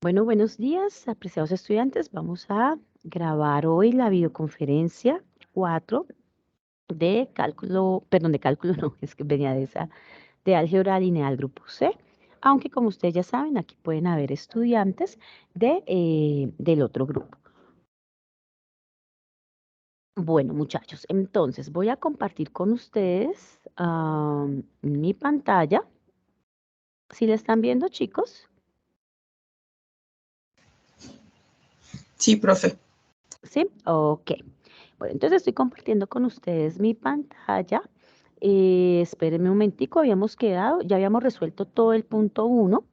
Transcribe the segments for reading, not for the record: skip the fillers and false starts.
Bueno, buenos días, apreciados estudiantes. Vamos a grabar hoy la videoconferencia 4 de cálculo, perdón, de cálculo no, es que venía de esa, de álgebra lineal grupo C. Aunque como ustedes ya saben, aquí pueden haber estudiantes del otro grupo. Bueno, muchachos, entonces voy a compartir con ustedes mi pantalla. ¿Sí la están viendo, chicos? Sí, profe. ¿Sí? Ok. Bueno, entonces estoy compartiendo con ustedes mi pantalla. Espérenme un momentico, habíamos quedado, ya habíamos resuelto todo el punto 1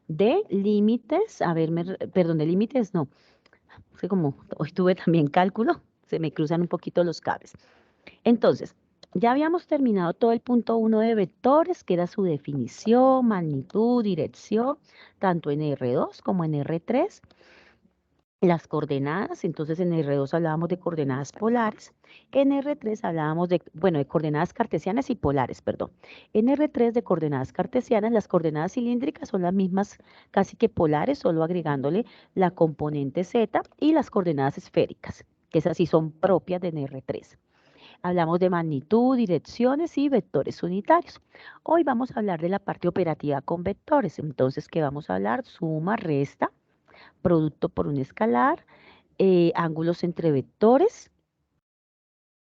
de límites, a ver, perdón, de límites no, es que como hoy tuve también cálculo, se me cruzan un poquito los cables. Entonces, ya habíamos terminado todo el punto 1 de vectores, que era su definición, magnitud, dirección, tanto en R2 como en R3. Las coordenadas, entonces en R2 hablábamos de coordenadas polares, en R3 hablábamos de, bueno, de coordenadas cartesianas y polares, perdón. En R3 de coordenadas cartesianas, las coordenadas cilíndricas son las mismas casi que polares, solo agregándole la componente Z y las coordenadas esféricas, que esas sí son propias de R3. Hablamos de magnitud, direcciones y vectores unitarios. Hoy vamos a hablar de la parte operativa con vectores, entonces, ¿qué vamos a hablar? Suma, resta, producto por un escalar, ángulos entre vectores,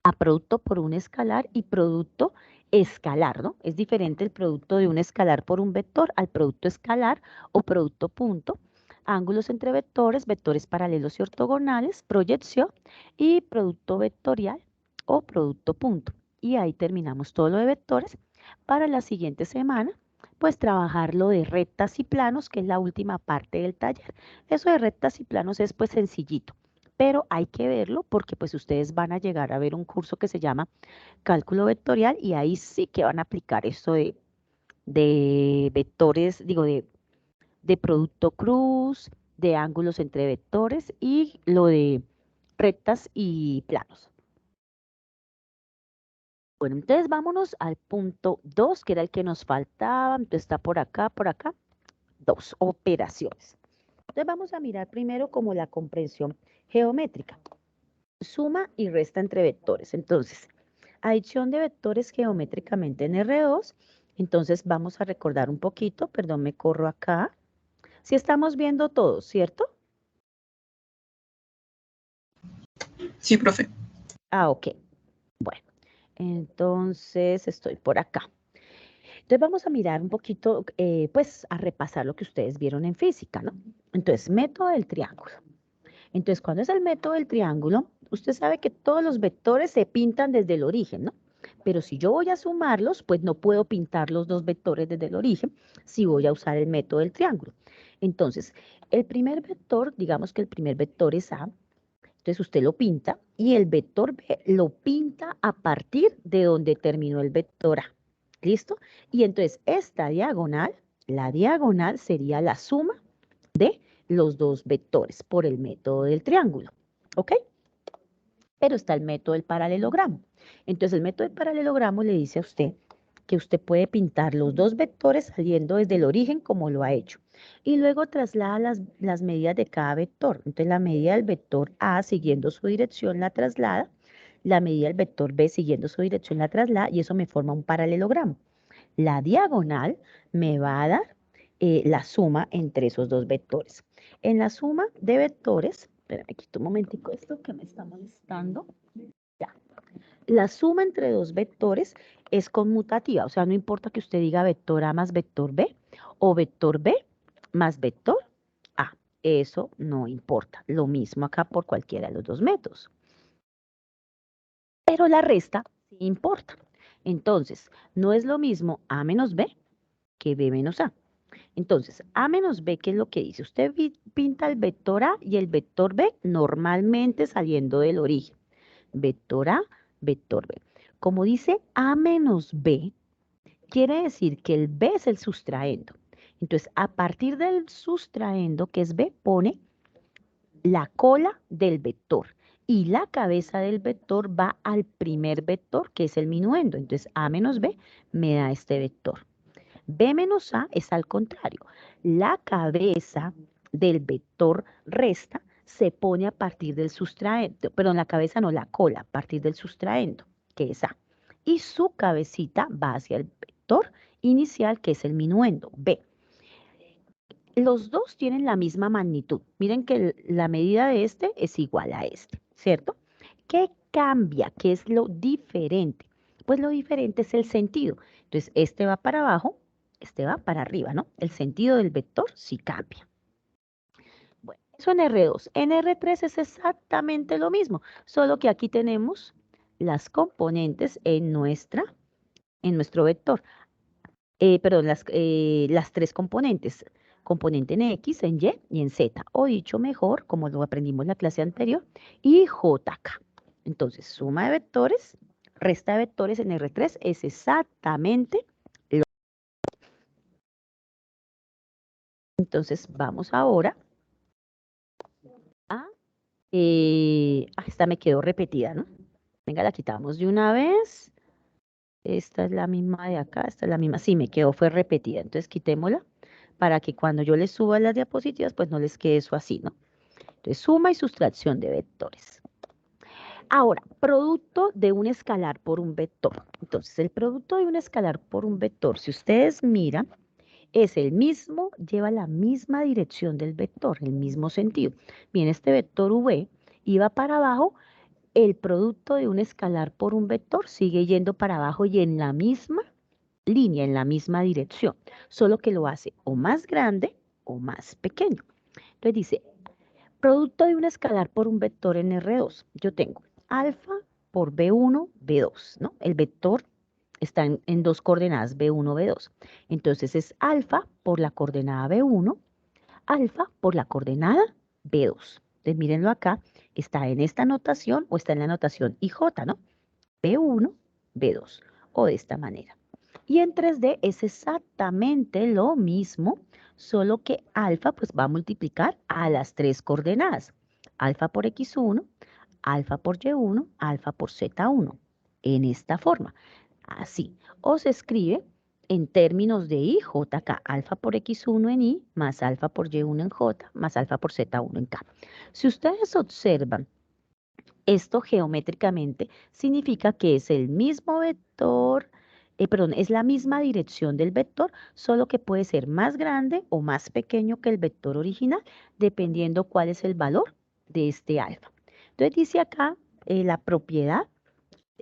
a producto por un escalar y producto escalar, ¿no? Es diferente el producto de un escalar por un vector al producto escalar o producto punto. Ángulos entre vectores, vectores paralelos y ortogonales, proyección y producto vectorial o producto punto. Y ahí terminamos todo lo de vectores. Para la siguiente semana, pues trabajar lo de rectas y planos, que es la última parte del taller. Eso de rectas y planos es pues sencillito, pero hay que verlo porque pues ustedes van a llegar a ver un curso que se llama cálculo vectorial y ahí sí que van a aplicar esto de vectores, digo, de producto cruz, de ángulos entre vectores y lo de rectas y planos. Bueno, entonces vámonos al punto 2, que era el que nos faltaba. Entonces está por acá, 2 operaciones. Entonces vamos a mirar primero como la comprensión geométrica. Suma y resta entre vectores. Entonces, adición de vectores geométricamente en R2. Entonces vamos a recordar un poquito, perdón, me corro acá. Si estamos viendo todo, ¿cierto? Sí, profe. Ah, ok. Bueno, entonces estoy por acá. Entonces vamos a mirar un poquito, pues a repasar lo que ustedes vieron en física, ¿no? Entonces, método del triángulo. Entonces, cuando es el método del triángulo, usted sabe que todos los vectores se pintan desde el origen, ¿no? Pero si yo voy a sumarlos, pues no puedo pintar los dos vectores desde el origen si voy a usar el método del triángulo. Entonces, el primer vector, digamos que el primer vector es A, entonces usted lo pinta y el vector B lo pinta a partir de donde terminó el vector A. ¿Listo? Y entonces esta diagonal, la diagonal sería la suma de los dos vectores por el método del triángulo. ¿Ok? Pero está el método del paralelogramo. Entonces el método del paralelogramo le dice a usted que usted puede pintar los dos vectores saliendo desde el origen como lo ha hecho. Y luego traslada las medidas de cada vector. Entonces la medida del vector A siguiendo su dirección la traslada, la medida del vector B siguiendo su dirección la traslada y eso me forma un paralelogramo. La diagonal me va a dar la suma entre esos dos vectores. En la suma de vectores, espérame, quito un momentico esto que me está molestando. Ya. La suma entre dos vectores es conmutativa, o sea, no importa que usted diga vector A más vector B o vector B más vector A, eso no importa. Lo mismo acá por cualquiera de los dos métodos. Pero la resta sí importa. Entonces, no es lo mismo A menos B que B menos A. Entonces, A menos B, ¿qué es lo que dice? Usted pinta el vector A y el vector B normalmente saliendo del origen. Vector A, vector B. Como dice A menos B, quiere decir que el B es el sustraendo. Entonces, a partir del sustraendo, que es B, pone la cola del vector y la cabeza del vector va al primer vector, que es el minuendo. Entonces, A menos B me da este vector. B menos A es al contrario. La cabeza del vector resta se pone a partir del sustraendo, perdón, la cabeza no, la cola, a partir del sustraendo, que es A. Y su cabecita va hacia el vector inicial, que es el minuendo, B. Los dos tienen la misma magnitud. Miren que la medida de este es igual a este, ¿cierto? ¿Qué cambia? ¿Qué es lo diferente? Pues lo diferente es el sentido. Entonces, este va para abajo, este va para arriba, ¿no? El sentido del vector sí cambia. Bueno, eso en R2. En R3 es exactamente lo mismo, solo que aquí tenemos las componentes en nuestro vector. Perdón, las tres componentes. Componente en X, en Y y en Z. O dicho mejor, como lo aprendimos en la clase anterior, y JK. Entonces, suma de vectores, resta de vectores en R3 es exactamente lo. Entonces, vamos ahora a... esta me quedó repetida, ¿no? Venga, la quitamos de una vez. Esta es la misma de acá, esta es la misma. Sí, me quedó, fue repetida. Entonces, quitémosla para que cuando yo les suba las diapositivas, pues no les quede eso así, ¿no? Entonces, suma y sustracción de vectores. Ahora, producto de un escalar por un vector. Entonces, el producto de un escalar por un vector, si ustedes miran, es el mismo, lleva la misma dirección del vector, el mismo sentido. Bien, este vector V iba para abajo, el producto de un escalar por un vector sigue yendo para abajo y en la misma línea, en la misma dirección, solo que lo hace o más grande o más pequeño. Entonces dice, producto de un escalar por un vector en R2. Yo tengo alfa por B1, B2, ¿no? El vector está en dos coordenadas, B1, B2. Entonces es alfa por la coordenada B1, alfa por la coordenada B2. Entonces mírenlo acá, está en esta notación o está en la notación IJ, ¿no? B1, B2, o de esta manera. Y en 3D es exactamente lo mismo, solo que alfa pues va a multiplicar a las tres coordenadas. Alfa por X1, alfa por Y1, alfa por Z1. En esta forma, así. O se escribe en términos de I, J, K, alfa por X1 en I, más alfa por Y1 en J, más alfa por Z1 en K. Si ustedes observan, esto geométricamente significa que es el mismo vector, perdón, es la misma dirección del vector, solo que puede ser más grande o más pequeño que el vector original, dependiendo cuál es el valor de este alfa. Entonces dice acá la propiedad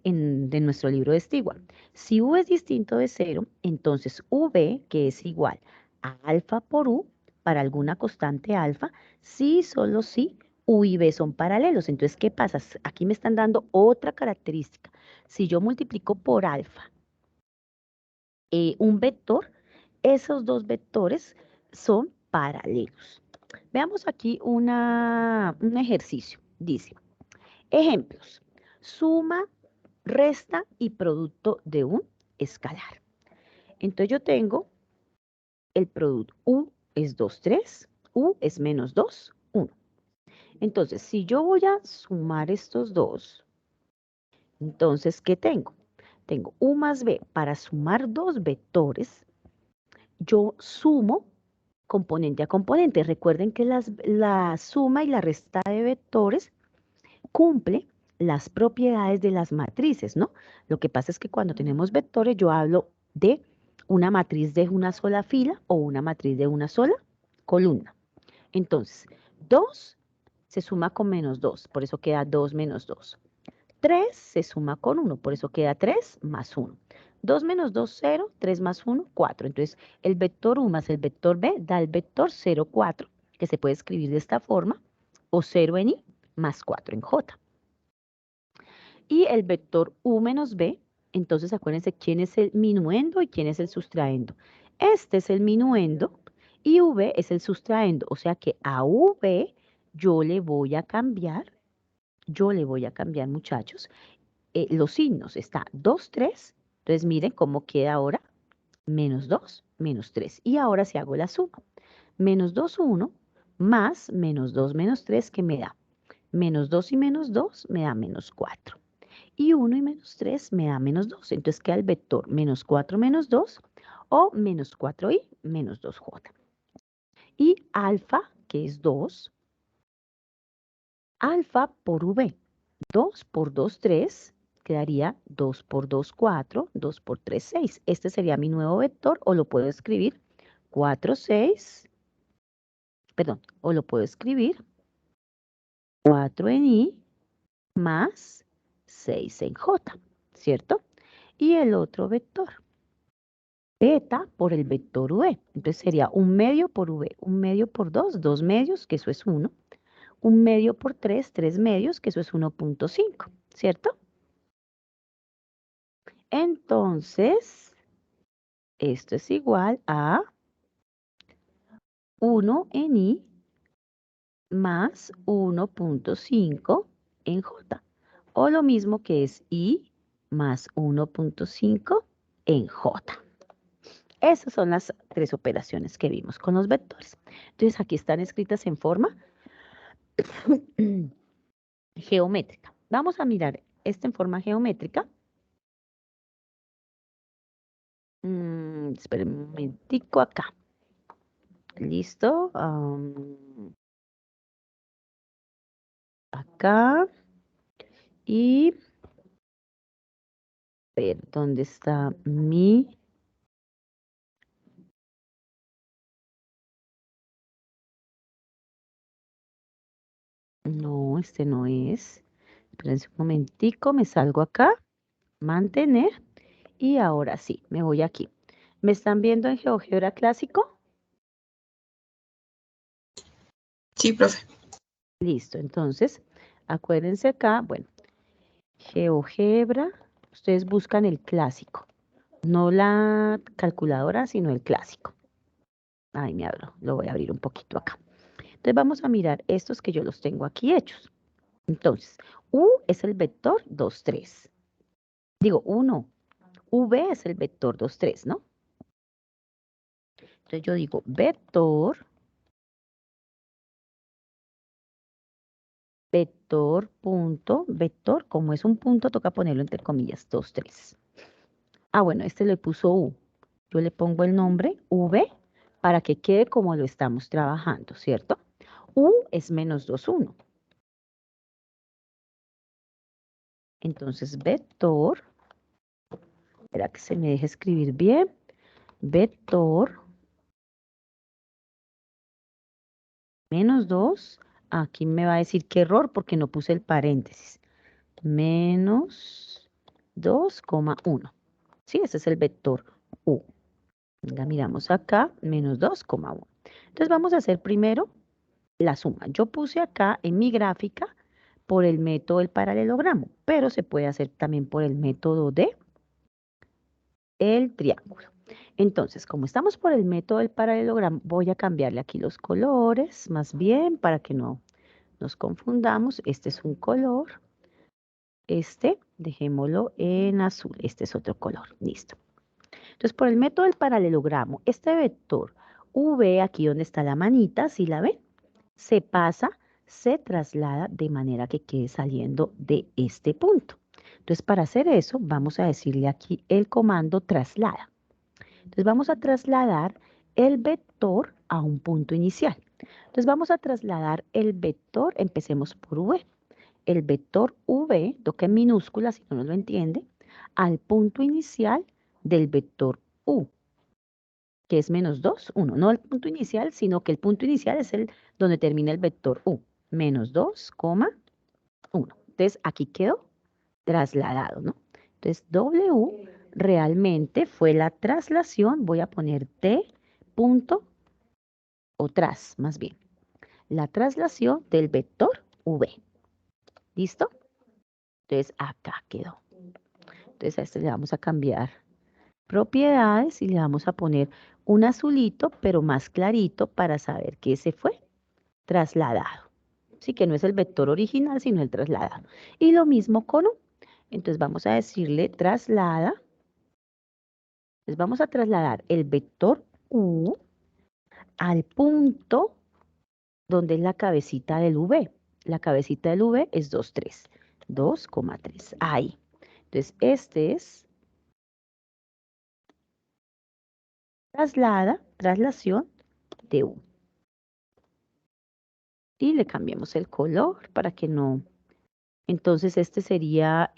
de nuestro libro de Stewart. Si U es distinto de 0, entonces V, que es igual a alfa por U, para alguna constante alfa, sí, solo sí, U y B son paralelos. Entonces, ¿qué pasa? Aquí me están dando otra característica. Si yo multiplico por alfa un vector, esos dos vectores son paralelos. Veamos aquí un ejercicio. Dice, ejemplos, suma, resta y producto de un escalar. Entonces yo tengo el producto U es 2, 3, U es menos 2, 1. Entonces, si yo voy a sumar estos dos, entonces, ¿qué tengo? Tengo U más B. Para sumar dos vectores, yo sumo componente a componente. Recuerden que la suma y la resta de vectores cumple las propiedades de las matrices, ¿no? Lo que pasa es que cuando tenemos vectores, yo hablo de una matriz de una sola fila o una matriz de una sola columna. Entonces, 2 se suma con menos 2, por eso queda 2 menos 2. 3 se suma con 1, por eso queda 3 más 1. 2 menos 2, 0, 3 más 1, 4. Entonces, el vector U más el vector B da el vector 0, 4, que se puede escribir de esta forma, o 0 en I más 4 en J. Y el vector U menos B, entonces acuérdense quién es el minuendo y quién es el sustraendo. Este es el minuendo y V es el sustraendo, o sea que a V yo le voy a cambiar, muchachos, los signos. Está 2, 3, entonces miren cómo queda ahora, menos 2, menos 3. Y ahora si hago la suma, menos 2, 1, más menos 2, menos 3, que me da menos 2 y menos 2 me da menos 4. Y 1 y menos 3 me da menos 2. Entonces queda el vector menos 4 menos 2 o menos 4i menos 2j. Y alfa que es 2, alfa por v. 2 por 2, 3, quedaría 2 por 2, 4, 2 por 3, 6. Este sería mi nuevo vector, o lo puedo escribir 4, 6, perdón, o lo puedo escribir 4 en I más 6 en J, ¿cierto? Y el otro vector, beta por el vector V. Entonces sería 1 medio por V, 1 medio por 2, 2 medios, que eso es 1. 1 medio por 3, 3 medios, que eso es 1.5, ¿cierto? Entonces, esto es igual a 1 en I más 1.5 en J. O lo mismo que es I más 1.5 en J. Esas son las tres operaciones que vimos con los vectores. Entonces, aquí están escritas en forma geométrica. Vamos a mirar esto en forma geométrica. Esperen un momentico acá. Listo. Acá. Y ver dónde está mi... No, este no es. Espérense un momentico, me salgo acá. Mantener. Y ahora sí, me voy aquí. ¿Me están viendo en GeoGebra clásico? Sí, profe. Listo, entonces, acuérdense acá, bueno, GeoGebra, ustedes buscan el clásico, no la calculadora, sino el clásico. Ay, me abro, lo voy a abrir un poquito acá. Entonces vamos a mirar estos que yo los tengo aquí hechos. Entonces, U es el vector 2, 3. Digo, U no, V es el vector 2, 3, ¿no? Entonces yo digo vector, vector, punto, vector, como es un punto, toca ponerlo entre comillas, 2, 3. Ah, bueno, este le puso U. Yo le pongo el nombre V para que quede como lo estamos trabajando, ¿cierto? U es menos 2, 1. Entonces, vector, espera que se me deje escribir bien, vector menos 2, aquí me va a decir qué error porque no puse el paréntesis, menos 2,1. Sí, ese es el vector U. Venga, miramos acá, menos 2,1. Entonces vamos a hacer primero la suma. Yo puse acá en mi gráfica por el método del paralelogramo, pero se puede hacer también por el método de el triángulo. Entonces, como estamos por el método del paralelogramo, voy a cambiarle aquí los colores, más bien, para que no nos confundamos. Este es un color, este dejémoslo en azul, este es otro color, listo. Entonces, por el método del paralelogramo, este vector V, aquí donde está la manita, ¿sí la ven? Se pasa, se traslada de manera que quede saliendo de este punto. Entonces, para hacer eso, vamos a decirle aquí el comando traslada. Entonces, vamos a trasladar el vector a un punto inicial. Entonces, vamos a trasladar el vector, empecemos por V. El vector V, toca en minúscula si no lo entiende, al punto inicial del vector U, que es menos 2, 1. No el punto inicial, sino que el punto inicial es el donde termina el vector U. Menos 2,1. Entonces, aquí quedó trasladado, ¿no? Entonces, W realmente fue la traslación, voy a poner T punto o tras, más bien, la traslación del vector V. ¿Listo? Entonces, acá quedó. Entonces, a este le vamos a cambiar propiedades y le vamos a poner un azulito, pero más clarito para saber que ese fue trasladado. Sí, que no es el vector original, sino el trasladado. Y lo mismo con U. Entonces vamos a decirle traslada. Entonces vamos a trasladar el vector U al punto donde es la cabecita del V. La cabecita del V es 2,3. 2,3. Ahí. Entonces este es traslación de U. y le cambiamos el color para que no. Entonces este sería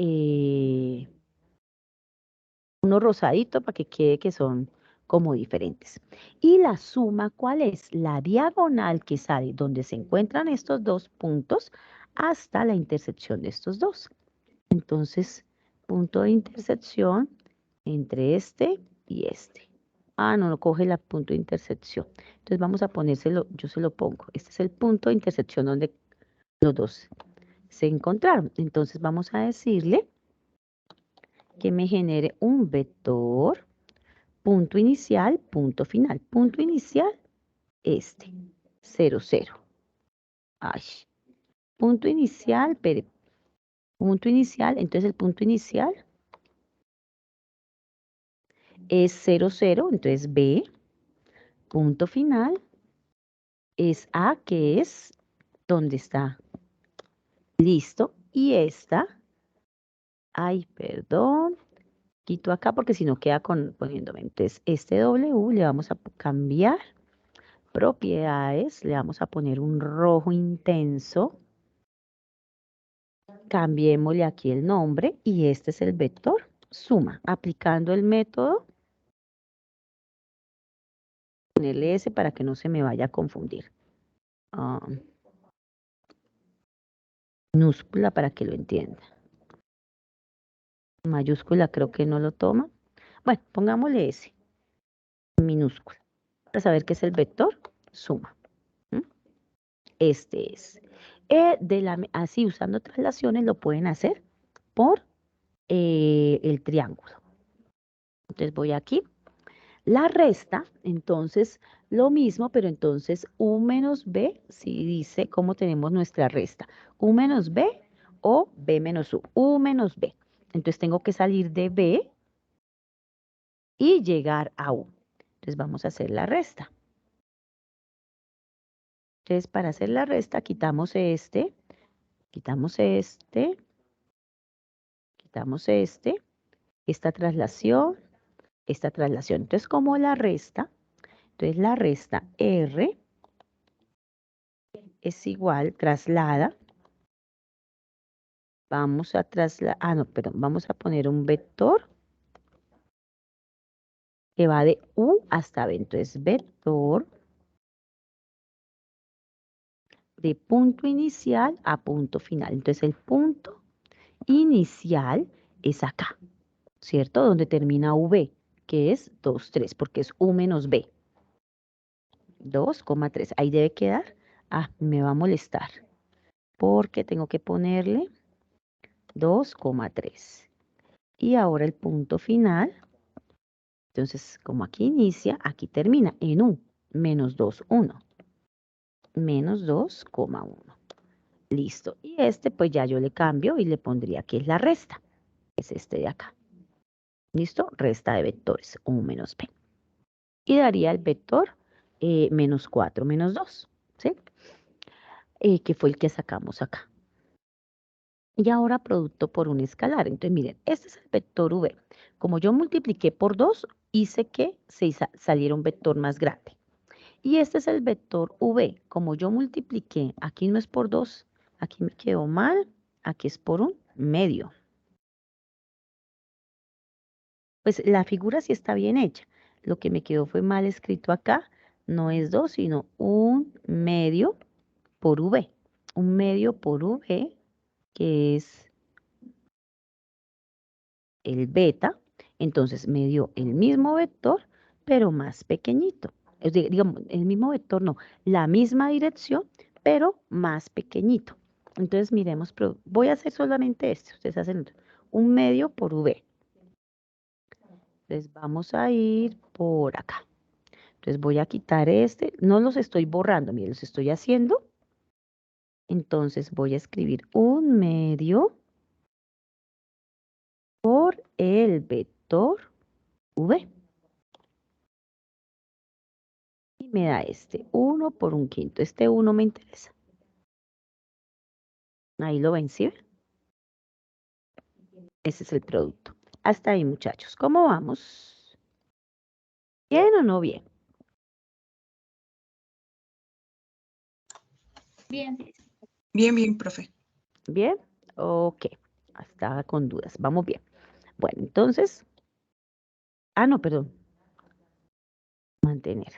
uno rosadito para que quede que son como diferentes. Y la suma, ¿cuál es? La diagonal que sale donde se encuentran estos dos puntos hasta la intersección de estos dos. Entonces, punto de intersección entre este y este. Ah, no coge el punto de intersección. Entonces vamos a ponérselo, yo se lo pongo. Este es el punto de intersección donde los dos se encontraron. Entonces vamos a decirle que me genere un vector, punto inicial, punto final. Punto inicial, este, 0, 0. Ay, punto inicial, punto inicial, entonces el punto inicial es 0, 0, entonces B, punto final es A, que es donde está. Listo. Y esta, ay, perdón, quito acá porque si no queda poniéndome. Entonces, este W le vamos a cambiar propiedades, le vamos a poner un rojo intenso. Cambiémosle aquí el nombre y este es el vector suma. Aplicando el método, ponerle S para que no se me vaya a confundir. Minúscula para que lo entienda. Mayúscula creo que no lo toma. Bueno, pongámosle S. Minúscula. Para saber qué es el vector, suma. Este es. Así, usando traslaciones, lo pueden hacer por el triángulo. Entonces voy aquí. La resta, entonces, lo mismo, pero entonces U menos B, si dice cómo tenemos nuestra resta. U menos B o B menos U. U menos B. Entonces tengo que salir de B y llegar a U. Entonces vamos a hacer la resta. Entonces para hacer la resta quitamos este, quitamos este, quitamos esta traslación, esta traslación. Entonces como la resta, entonces la resta R es igual, traslada. Vamos a trasladar, no, perdón, vamos a poner un vector que va de U hasta B. Entonces vector de punto inicial a punto final. Entonces el punto inicial es acá, ¿cierto? Donde termina V, que es 2, 3, porque es U menos B. 2,3. Ahí debe quedar. Ah, me va a molestar. Porque tengo que ponerle 2,3. Y ahora el punto final. Entonces, como aquí inicia, aquí termina en U, menos 2, 1. Menos 2,1. Listo. Y este, pues ya yo le cambio y le pondría que es la resta. Es este de acá. ¿Listo? Resta de vectores, U menos B. Y daría el vector menos 4, menos 2, ¿sí? Que fue el que sacamos acá. Y ahora producto por un escalar. Entonces, miren, este es el vector V. Como yo multipliqué por 2, hice que saliera un vector más grande. Y este es el vector V. Como yo multipliqué, aquí no es por 2, aquí me quedó mal, aquí es por 1 medio. Pues la figura sí está bien hecha. Lo que me quedó fue mal escrito acá. No es 2, sino 1 medio por V. 1 medio por V, que es el beta. Entonces me dio el mismo vector, pero más pequeñito. Digamos, el mismo vector no, la misma dirección, pero más pequeñito. Entonces miremos, pero voy a hacer solamente este. Ustedes hacen 1 medio por V. Entonces vamos a ir por acá. Entonces voy a quitar este. No los estoy borrando, miren, los estoy haciendo. Entonces voy a escribir 1 medio por el vector V. Y me da este 1 por 1/5. Este 1 me interesa. Ahí lo ven, ¿sí? Ese es el producto. Hasta ahí, muchachos. ¿Cómo vamos? ¿Bien o no bien? Bien. Bien, profe. ¿Bien? Ok. Estaba con dudas. Vamos bien. Bueno, entonces. No, perdón. Mantener.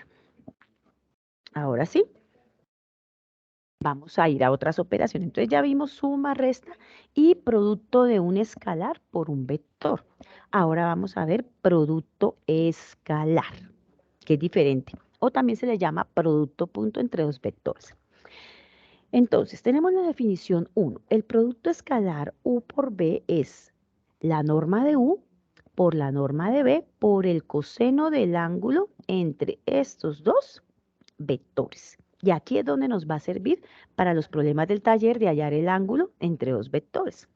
Ahora sí. Vamos a ir a otras operaciones. Entonces ya vimos suma, resta y producto de un escalar por un vector. Ahora vamos a ver producto escalar, que es diferente. O también se le llama producto punto entre dos vectores. Entonces, tenemos la definición 1. El producto escalar U por B es la norma de U por la norma de B por el coseno del ángulo entre estos dos vectores. Y aquí es donde nos va a servir para los problemas del taller de hallar el ángulo entre dos vectores.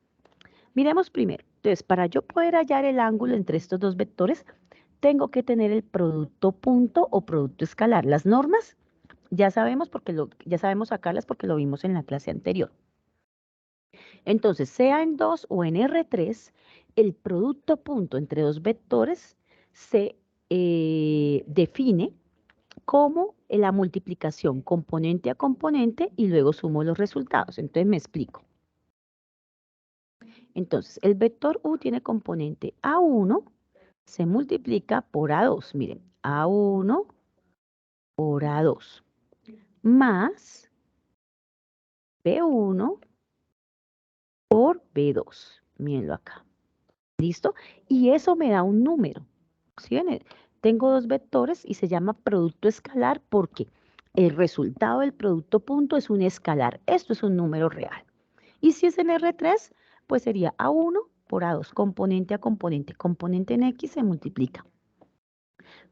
Miremos primero. Entonces, para yo poder hallar el ángulo entre estos dos vectores, tengo que tener el producto punto o producto escalar. Las normas ya sabemos ya sabemos sacarlas porque lo vimos en la clase anterior. Entonces, sea en 2 o en R3, el producto punto entre dos vectores se define como la multiplicación componente a componente y luego sumo los resultados. Entonces me explico. Entonces, el vector U tiene componente A1, se multiplica por A2. Miren, A1 por A2 más B1 por B2. Mírenlo acá. ¿Listo? Y eso me da un número. ¿Sí ven? Tengo dos vectores y se llama producto escalar porque el resultado del producto punto es un escalar. Esto es un número real. Y si es en R3, pues sería A1 por A2, componente a componente. Componente en X se multiplica.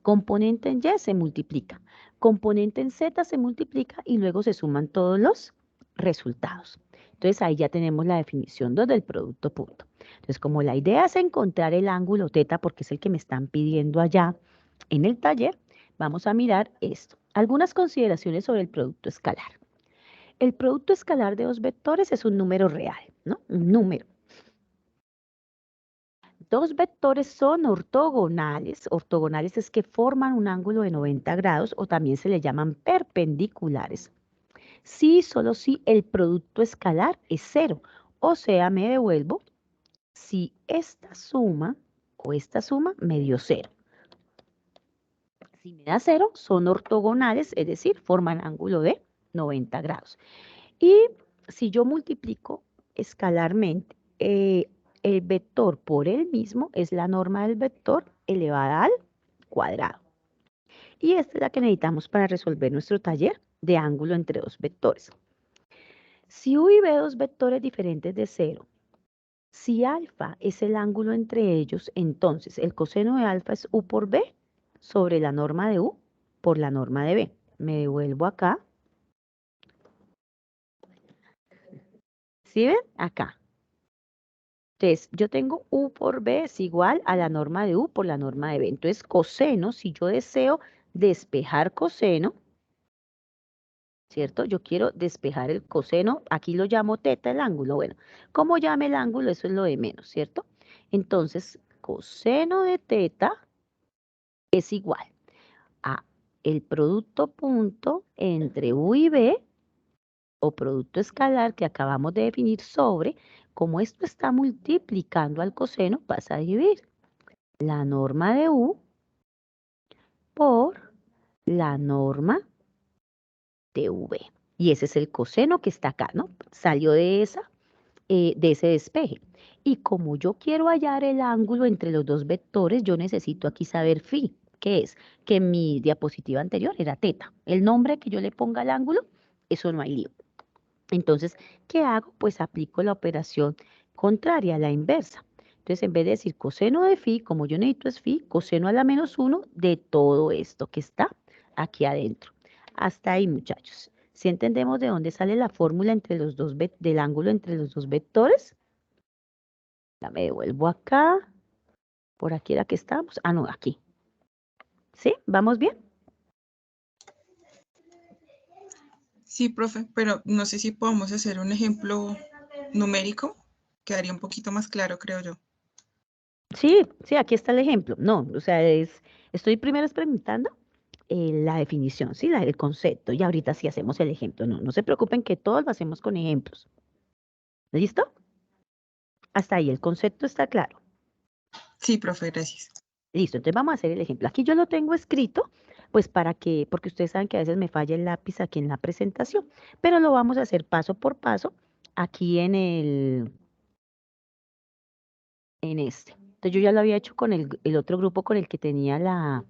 Componente en Y se multiplica. Componente en Z se multiplica y luego se suman todos los resultados. Entonces ahí ya tenemos la definición 2 del producto punto. Entonces como la idea es encontrar el ángulo teta porque es el que me están pidiendo allá en el taller, vamos a mirar esto. Algunas consideraciones sobre el producto escalar. El producto escalar de dos vectores es un número real, ¿no? Un número. Dos vectores son ortogonales. Ortogonales es que forman un ángulo de 90 grados o también se le llaman perpendiculares. Sí, solo si el producto escalar es cero. O sea, me devuelvo si esta suma o esta suma me dio cero. Si me da cero, son ortogonales, es decir, forman ángulo de 90 grados. Y si yo multiplico escalarmente el vector por él mismo, es la norma del vector elevada al cuadrado. Y esta es la que necesitamos para resolver nuestro taller de ángulo entre dos vectores. Si U y B dos vectores diferentes de cero, si alfa es el ángulo entre ellos, entonces el coseno de alfa es U por B sobre la norma de U por la norma de B. Me devuelvo acá. ¿Sí ven? Acá. Entonces, yo tengo U por B es igual a la norma de U por la norma de B. Entonces, coseno, si yo deseo despejar coseno, ¿cierto? Yo quiero despejar el coseno, aquí lo llamo teta el ángulo. Bueno, como llame el ángulo, eso es lo de menos, ¿cierto? Entonces, coseno de teta es igual a el producto punto entre U y B, o producto escalar que acabamos de definir sobre, como esto está multiplicando al coseno, pasa a dividir la norma de U por la norma de V. Y ese es el coseno que está acá, ¿no? Salió de ese despeje. Y como yo quiero hallar el ángulo entre los dos vectores, yo necesito aquí saber phi, que es que en mi diapositiva anterior era teta. El nombre que yo le ponga al ángulo, eso no hay lío. Entonces, ¿qué hago? Pues aplico la operación contraria, la inversa. Entonces, en vez de decir coseno de phi, como yo necesito es phi, coseno a la menos 1 de todo esto que está aquí adentro. Hasta ahí, muchachos. ¿Sí entendemos de dónde sale la fórmula entre los dos del ángulo entre los dos vectores? Ya me devuelvo acá. Por aquí era que estamos. No, aquí. ¿Sí? ¿Vamos bien? Sí, profe, pero no sé si podemos hacer un ejemplo numérico. Quedaría un poquito más claro, creo yo. Sí, aquí está el ejemplo. No, o sea, estoy primero experimentando la definición, ¿sí? El concepto. Y ahorita sí hacemos el ejemplo. No se preocupen que todos lo hacemos con ejemplos. ¿Listo? Hasta ahí, el concepto está claro. Sí, profe, gracias. Listo, entonces vamos a hacer el ejemplo. Aquí yo lo tengo escrito, pues porque ustedes saben que a veces me falla el lápiz aquí en la presentación, pero lo vamos a hacer paso por paso aquí en este. Entonces yo ya lo había hecho con el otro grupo con el que tenía la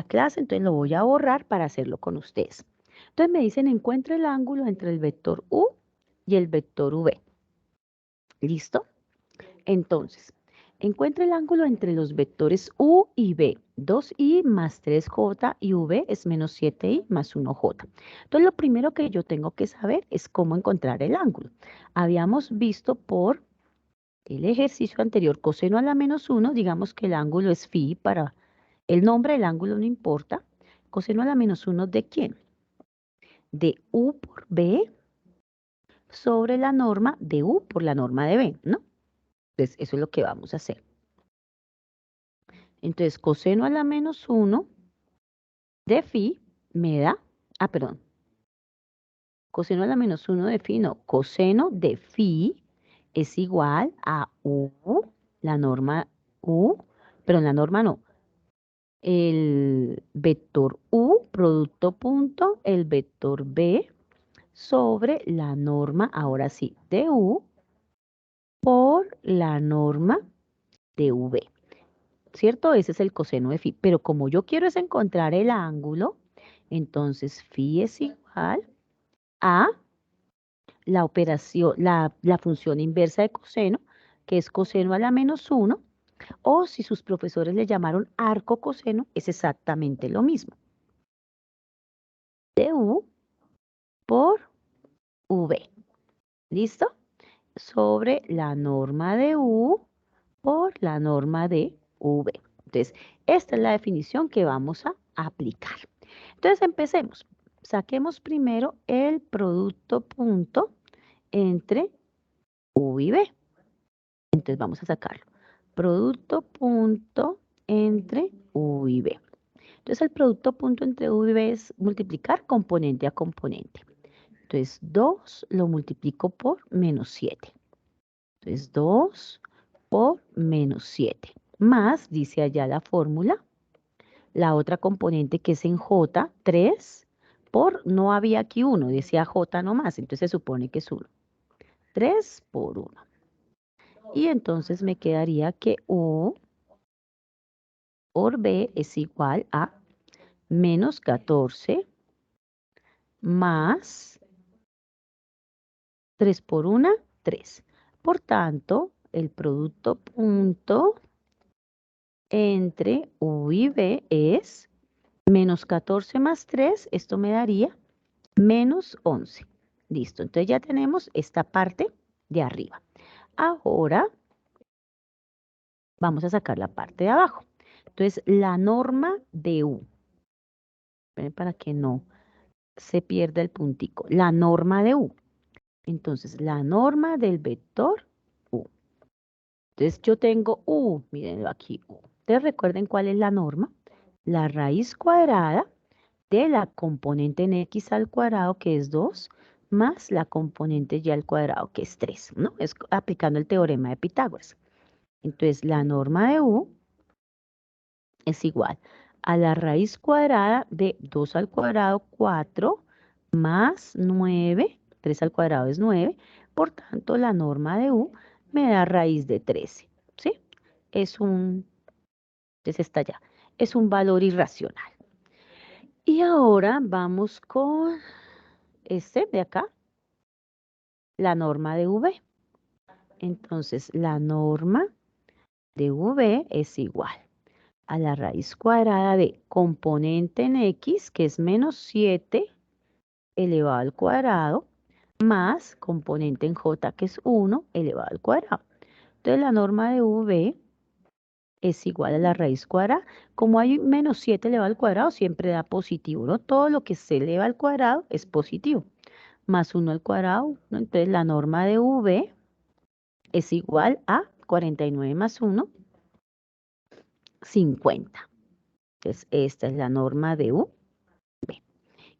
clase, entonces lo voy a borrar para hacerlo con ustedes. Entonces me dicen, encuentra el ángulo entre el vector U y el vector V. ¿Listo? Entonces, encuentra el ángulo entre los vectores U y V. 2i más 3j y v es menos 7i más 1j. Entonces, lo primero que yo tengo que saber es cómo encontrar el ángulo. Habíamos visto por el ejercicio anterior, coseno a la menos 1, digamos que el ángulo es phi para el nombre del ángulo no importa. Coseno a la menos 1 ¿de quién? De U por V sobre la norma de U por la norma de V, ¿no? Entonces, eso es lo que vamos a hacer. Entonces, coseno a la menos 1 de phi me da, perdón, coseno a la menos 1 de phi, no, coseno de phi es igual a U, la norma U, pero la norma no, el vector U, producto punto, el vector B sobre la norma, ahora sí, de U por la norma de V, ¿cierto? Ese es el coseno de phi, pero como yo quiero es encontrar el ángulo, entonces phi es igual a la operación, la función inversa de coseno, que es coseno a la menos 1, o si sus profesores le llamaron arco coseno, es exactamente lo mismo. De U por V. ¿Listo? Sobre la norma de U por la norma de V. Entonces, esta es la definición que vamos a aplicar. Entonces, empecemos. Saquemos primero el producto punto entre U y V. Entonces, vamos a sacarlo. Producto punto entre U y V. Entonces, el producto punto entre U y V es multiplicar componente a componente. Entonces, 2 lo multiplico por menos 7. Entonces, 2 por menos 7. Más, dice allá la fórmula, la otra componente que es en J, 3 por, no había aquí 1, decía J nomás, entonces se supone que es 1. 3 por 1. Y entonces me quedaría que U por B es igual a menos 14 más 3 por 1, 3. Por tanto, el producto punto entre U y B es menos 14 más 3, esto me daría menos 11. Listo, entonces ya tenemos esta parte de arriba. Ahora vamos a sacar la parte de abajo. Entonces, la norma de U, para que no se pierda el puntico, la norma de U. Entonces, la norma del vector U. Entonces, yo tengo U, miren aquí U. Ustedes recuerden cuál es la norma. La raíz cuadrada de la componente en x al cuadrado, que es 2, más la componente y al cuadrado, que es 3, ¿no? Es aplicando el teorema de Pitágoras. Entonces, la norma de U es igual a la raíz cuadrada de 2 al cuadrado, 4, más 9, 3 al cuadrado es 9, por tanto, la norma de U me da raíz de 13, ¿sí? Entonces está ya, es un valor irracional. Y ahora vamos con este de acá, la norma de V. Entonces, la norma de V es igual a la raíz cuadrada de componente en X, que es menos 7 elevado al cuadrado, más componente en J, que es 1 elevado al cuadrado. Entonces, la norma de V es igual a la raíz cuadrada. Como hay menos 7 elevado al cuadrado, siempre da positivo, ¿no? Todo lo que se eleva al cuadrado es positivo. Más 1 al cuadrado, ¿no? Entonces, la norma de V es igual a 49 más 1, 50. Entonces, esta es la norma de U.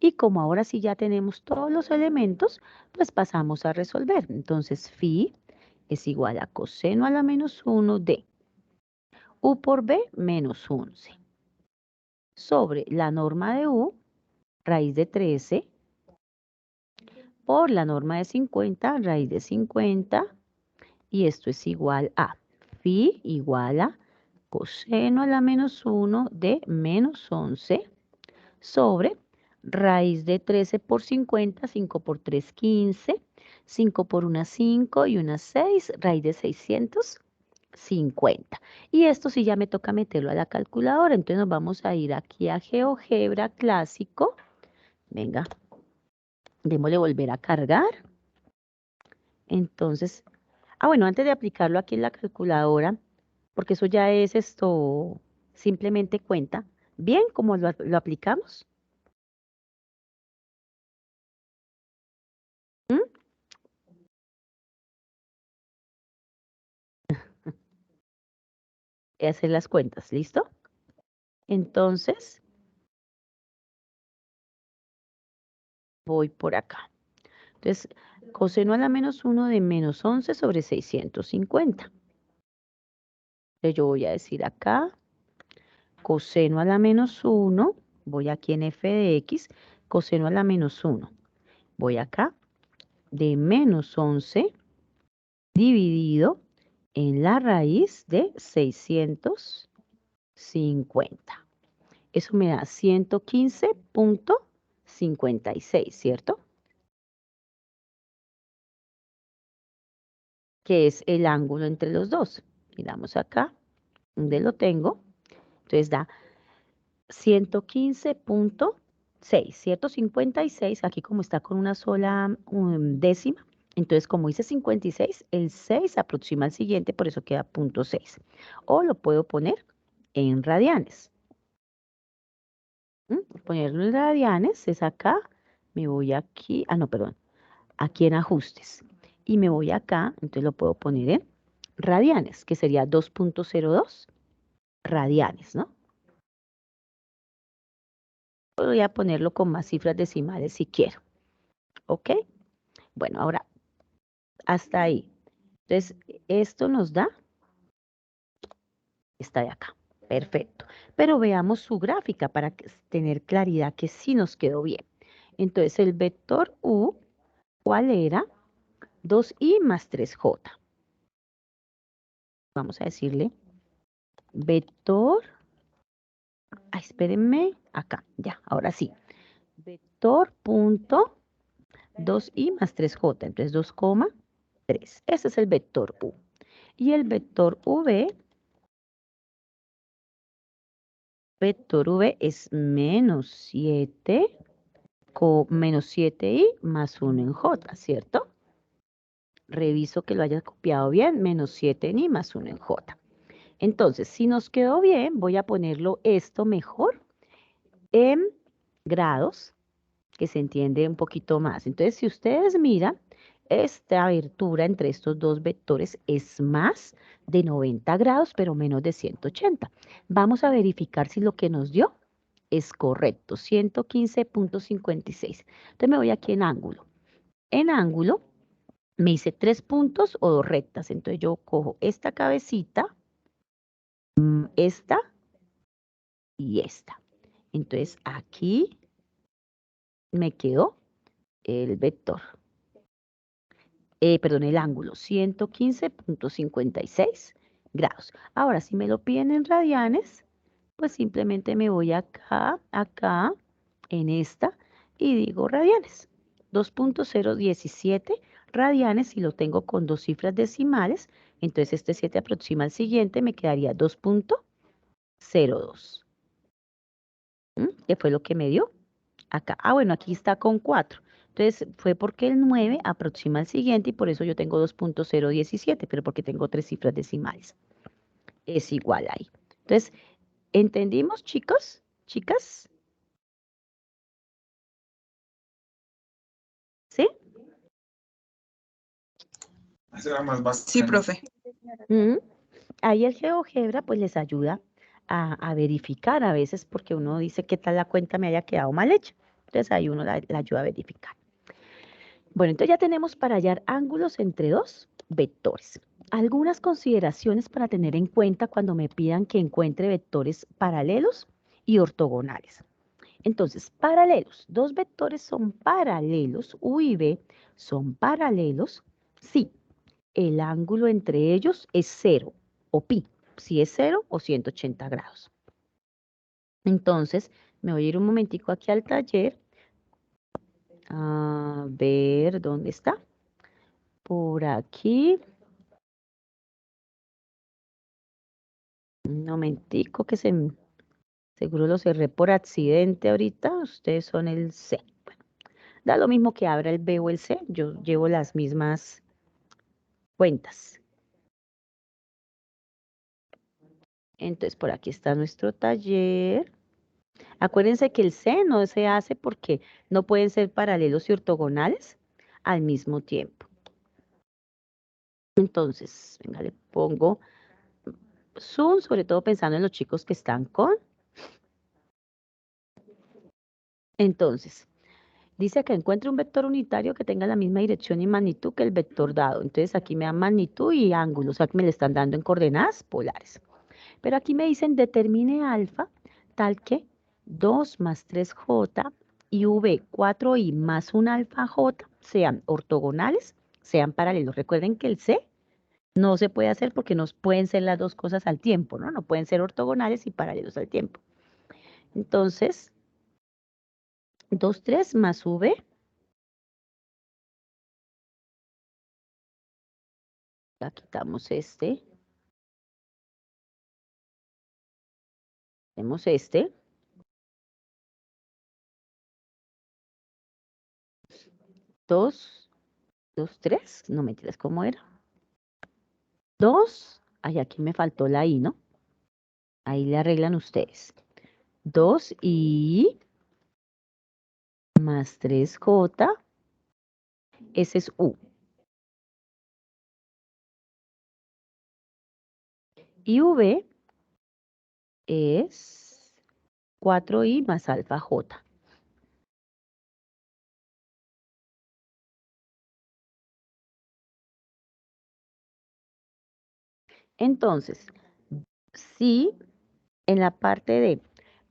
Y como ahora sí ya tenemos todos los elementos, pues pasamos a resolver. Entonces, phi es igual a coseno a la menos 1 de U por B menos 11 sobre la norma de U, raíz de 13, por la norma de 50, raíz de 50, y esto es igual a phi igual a coseno a la menos 1 de menos 11 sobre raíz de 13 por 50, 5 por 3, 15, 5 por 1, 5 y una 6, raíz de 650. Y esto sí ya me toca meterlo a la calculadora, entonces nos vamos a ir aquí a GeoGebra clásico. Venga, démosle volver a cargar. Entonces, bueno, antes de aplicarlo aquí en la calculadora, porque eso ya es esto, simplemente cuenta. Bien, ¿cómo lo aplicamos? ¿Mm? Hacer las cuentas, ¿listo? Entonces, voy por acá. Entonces, coseno a la menos 1 de menos 11 sobre 650. Entonces, yo voy a decir acá, coseno a la menos 1, voy aquí en f de x, coseno a la menos 1. Voy acá, de menos 11 dividido en la raíz de 650. Eso me da 115.56, ¿cierto? Que es el ángulo entre los dos. Miramos acá, donde lo tengo. Entonces da 115.6, 156, aquí como está con una sola décima, entonces como hice 56, el 6 aproxima al siguiente, por eso queda 0.6. O lo puedo poner en radianes. Ponerlo en radianes es acá, me voy aquí, no, perdón, aquí en ajustes. Y me voy acá, entonces lo puedo poner en radianes, que sería 2.02 radianes, ¿no? Voy a ponerlo con más cifras decimales si quiero. ¿Ok? Bueno, ahora, hasta ahí. Entonces, esto nos da esta de acá. Perfecto. Pero veamos su gráfica para tener claridad que sí nos quedó bien. Entonces, el vector U, ¿cuál era? 2i más 3j. Vamos a decirle vector, espérenme, acá, ya, ahora sí. Vector punto 2i más 3j, entonces 2,3. Ese es el vector U. Y el vector V es menos 7, menos 7i más 1 en j, ¿cierto? Reviso que lo haya copiado bien, menos 7i más 1 en j. Entonces, si nos quedó bien, voy a ponerlo esto mejor en grados, que se entiende un poquito más. Entonces, si ustedes miran, esta abertura entre estos dos vectores es más de 90 grados, pero menos de 180. Vamos a verificar si lo que nos dio es correcto, 115.56. Entonces me voy aquí en ángulo. En ángulo me hice 3 puntos o 2 rectas. Entonces yo cojo esta cabecita, esta y esta. Entonces aquí me quedó el vector. Perdón, el ángulo, 115.56 grados. Ahora, si me lo piden en radianes, pues simplemente me voy acá, en esta, y digo radianes. 2.017 radianes, si lo tengo con dos cifras decimales, entonces este 7 aproxima al siguiente, me quedaría 2.02. ¿Qué fue lo que me dio? Acá. Bueno, aquí está con 4. Entonces, fue porque el 9 aproxima al siguiente y por eso yo tengo 2.017, pero porque tengo tres cifras decimales. Es igual ahí. Entonces, ¿entendimos, chicos? ¿Chicas? ¿Sí? Sí, profe. Ahí el GeoGebra pues les ayuda a verificar a veces porque uno dice qué tal la cuenta me haya quedado mal hecha. Entonces ahí uno la ayuda a verificar. Bueno, entonces ya tenemos para hallar ángulos entre dos vectores. Algunas consideraciones para tener en cuenta cuando me pidan que encuentre vectores paralelos y ortogonales. Entonces, paralelos, dos vectores son paralelos, U y B son paralelos si el ángulo entre ellos es 0 o pi, si es 0 o 180 grados. Entonces, me voy a ir un momentico aquí al taller a ver dónde está. Por aquí. Un momentico que seguro lo cerré por accidente ahorita. Ustedes son el C. Bueno, da lo mismo que abra el B o el C. Yo llevo las mismas cuentas. Entonces, por aquí está nuestro taller. Acuérdense que el C no se hace porque no pueden ser paralelos y ortogonales al mismo tiempo. Entonces, venga, le pongo zoom, sobre todo pensando en los chicos que están con. Entonces, dice que encuentre un vector unitario que tenga la misma dirección y magnitud que el vector dado. Entonces, aquí me dan magnitud y ángulo, o sea que me le están dando en coordenadas polares. Pero aquí me dicen determine alfa tal que 2 más 3j y v 4i más un alfa j sean ortogonales, sean paralelos. Recuerden que el C no se puede hacer porque no pueden ser las dos cosas al tiempo, ¿no? No pueden ser ortogonales y paralelos al tiempo. Entonces, 2, 3 más v. Ya quitamos este. Tenemos este. 2, 2, 3. No mentiras, ¿cómo era? 2. Ay, aquí me faltó la i, ¿no? Ahí le arreglan ustedes. 2i más 3j. Ese es u. Y v es 4i más alfa j. Entonces, si en la parte de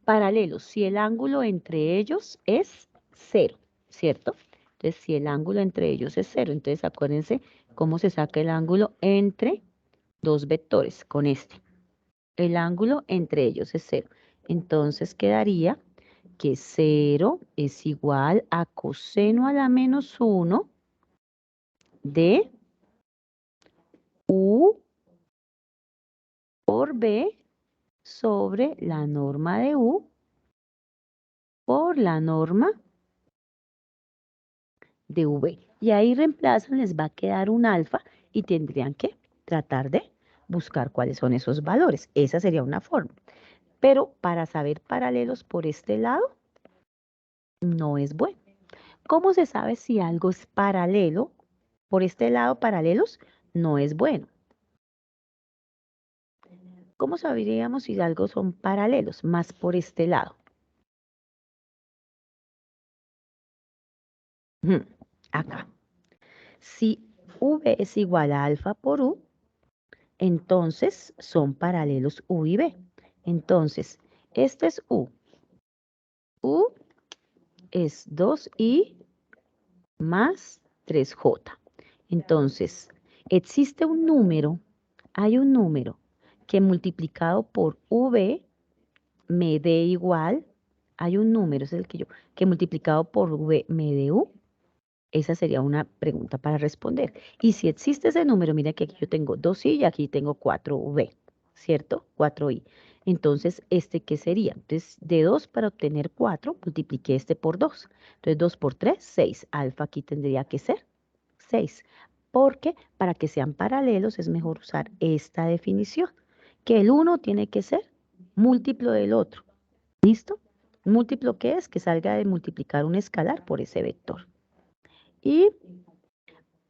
paralelos, si el ángulo entre ellos es 0, ¿cierto? Entonces, si el ángulo entre ellos es 0, entonces acuérdense cómo se saca el ángulo entre dos vectores con este. El ángulo entre ellos es 0. Entonces quedaría que 0 es igual a coseno a la menos 1 de u por b sobre la norma de u por la norma de v. Y ahí reemplazan, les va a quedar un alfa y tendrían que tratar de buscar cuáles son esos valores. Esa sería una forma. Pero para saber paralelos por este lado, no es bueno. ¿Cómo se sabe si algo es paralelo? Por este lado, paralelos, no es bueno. ¿Cómo sabríamos si algo son paralelos? Más por este lado. Acá. Si V es igual a alfa por U, entonces son paralelos U y B. Entonces, este es U. U es 2i más 3j. Entonces, existe un número, hay un número que multiplicado por V me dé igual, hay un número, es el que multiplicado por V me dé U. Esa sería una pregunta para responder. Y si existe ese número, mira que aquí yo tengo 2i y aquí tengo 4v, ¿cierto? 4i. Entonces, ¿qué sería? Entonces, de 2 para obtener 4, multipliqué este por 2. Entonces, 2 por 3, 6. Alfa aquí tendría que ser 6. Porque para que sean paralelos es mejor usar esta definición, que el 1 tiene que ser múltiplo del otro. ¿Listo? Múltiplo, ¿qué es? Que salga de multiplicar un escalar por ese vector.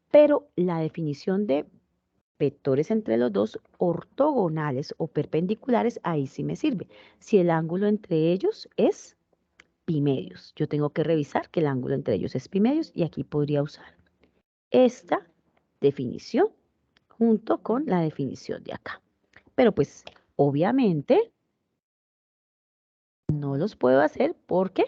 Pero la definición de vectores entre los dos ortogonales o perpendiculares, ahí sí me sirve. Si el ángulo entre ellos es pi medios, yo tengo que revisar que el ángulo entre ellos es pi medios y aquí podría usar esta definición junto con la definición de acá. Pero pues obviamente no los puedo hacer porque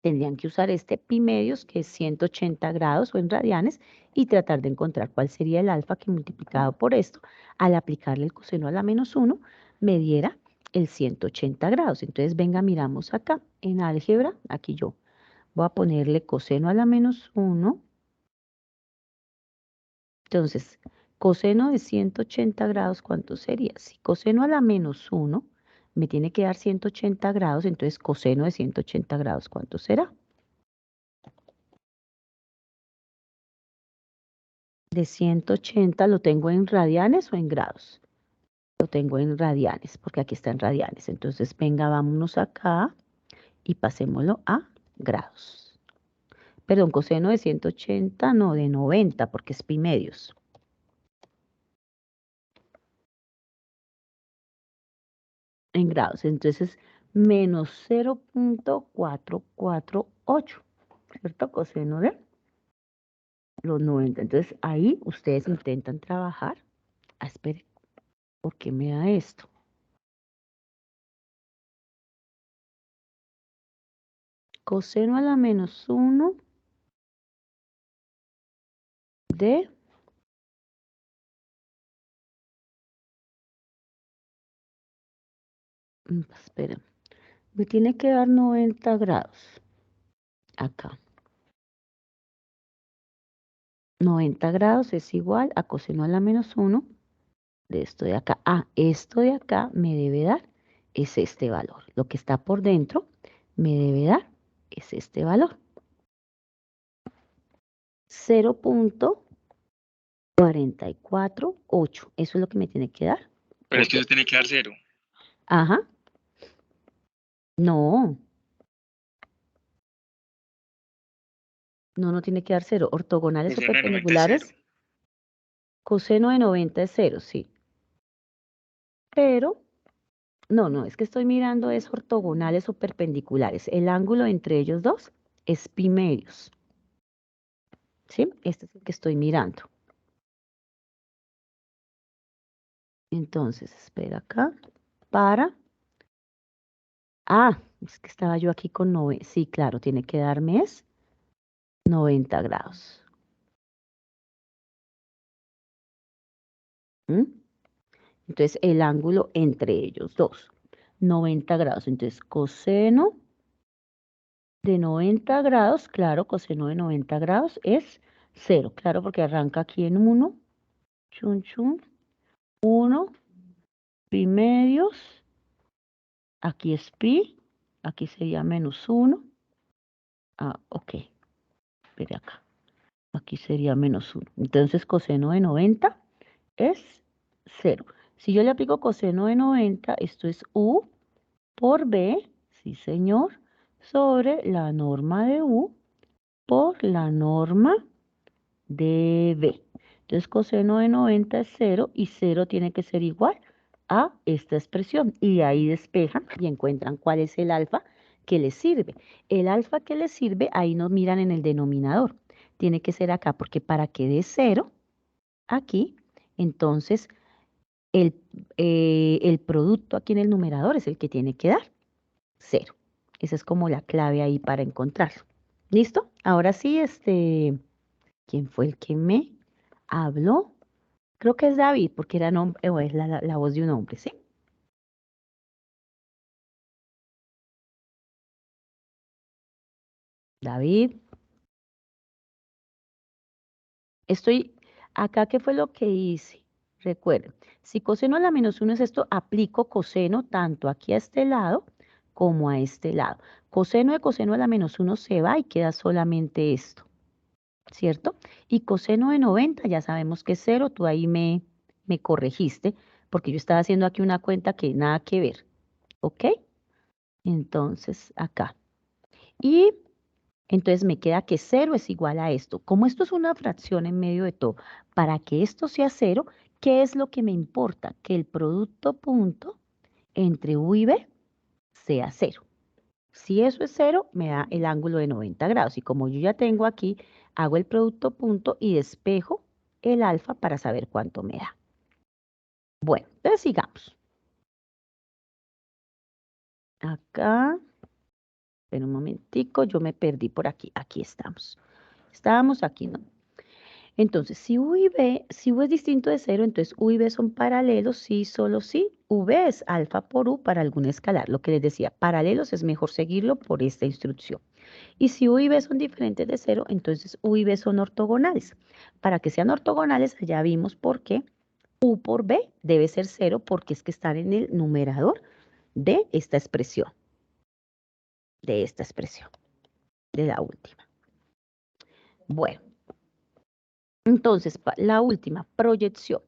tendrían que usar este pi medios, que es 180 grados o en radianes, y tratar de encontrar cuál sería el alfa que multiplicado por esto, al aplicarle el coseno a la menos 1, me diera el 180 grados. Entonces, venga, miramos acá en álgebra, aquí yo voy a ponerle coseno a la menos 1. Entonces, coseno de 180 grados, ¿cuánto sería? Si coseno a la menos 1 me tiene que dar 180 grados, entonces coseno de 180 grados, ¿cuánto será? De 180 lo tengo en radianes o en grados. Lo tengo en radianes, porque aquí está en radianes. Entonces, venga, vámonos acá y pasémoslo a grados. Perdón, coseno de 180, no, de 90, porque es pi medios. En grados, entonces menos 0.448, ¿cierto? Coseno de los 90. Entonces, ahí ustedes intentan trabajar. Ah, espere, ¿por qué me da esto? Coseno a la menos 1 de esperen, me tiene que dar 90 grados acá. 90 grados es igual a coseno a la menos 1 de esto de acá. Ah, esto de acá me debe dar es este valor. Lo que está por dentro me debe dar es este valor. 0.448. Eso es lo que me tiene que dar. Pero es que eso tiene que dar 0. Ajá. No. No, no tiene que dar 0. Ortogonales o Coseno de 90 es perpendiculares. 0. Coseno de 90 es 0, sí. Pero, no, es que estoy mirando es ortogonales o perpendiculares. El ángulo entre ellos dos es pi medios. ¿Sí? Este es el que estoy mirando. Entonces, espera acá. Para. Ah, es que estaba yo aquí con 90. Sí, claro, tiene que darme es 90 grados. ¿Mm? Entonces, el ángulo entre ellos dos, 90 grados. Entonces, coseno de 90 grados, claro, coseno de 90 grados es 0, claro, porque arranca aquí en 1, chun, chun, 1, pi medios, aquí es pi, aquí sería menos 1, ah, ok, espere acá, aquí sería menos 1. Entonces, coseno de 90 es 0. Si yo le aplico coseno de 90, esto es u por b, sí señor, sobre la norma de u por la norma de b. Entonces, coseno de 90 es 0 y 0 tiene que ser igual a esta expresión. Y de ahí despejan y encuentran cuál es el alfa que les sirve. El alfa que les sirve, ahí nos miran en el denominador. Tiene que ser acá, porque para que dé 0, aquí, entonces el producto aquí en el numerador es el que tiene que dar 0. Esa es como la clave ahí para encontrarlo. ¿Listo? Ahora sí, ¿quién fue el que me habló? Creo que es David, porque era nombre, o es la voz de un hombre, ¿sí? David. Estoy acá, ¿qué fue lo que hice? Recuerden, si coseno a la menos 1 es esto, aplico coseno tanto aquí a este lado como a este lado. Coseno de coseno a la menos 1 se va y queda solamente esto, ¿cierto? Y coseno de 90, ya sabemos que es 0, tú ahí me corregiste, porque yo estaba haciendo aquí una cuenta que nada que ver, ¿ok? Entonces, acá. Y Entonces me queda que 0 es igual a esto. Como esto es una fracción en medio de todo, para que esto sea 0, ¿qué es lo que me importa? Que el producto punto entre U y B sea 0. Si eso es 0, me da el ángulo de 90 grados. Y como yo ya tengo aquí, hago el producto punto y despejo el alfa para saber cuánto me da. Bueno, entonces sigamos. Acá, espera un momentico, yo me perdí por aquí. Aquí estamos. Estábamos aquí, ¿no? Entonces, si U y B, si U es distinto de 0, entonces U y B son paralelos, sí, solo sí. V es alfa por U para algún escalar. Lo que les decía, paralelos es mejor seguirlo por esta instrucción. Y si U y B son diferentes de 0, entonces U y B son ortogonales. Para que sean ortogonales, allá vimos por qué U por B debe ser 0 porque es que están en el numerador de esta expresión. De la última. Bueno, entonces la última, proyección.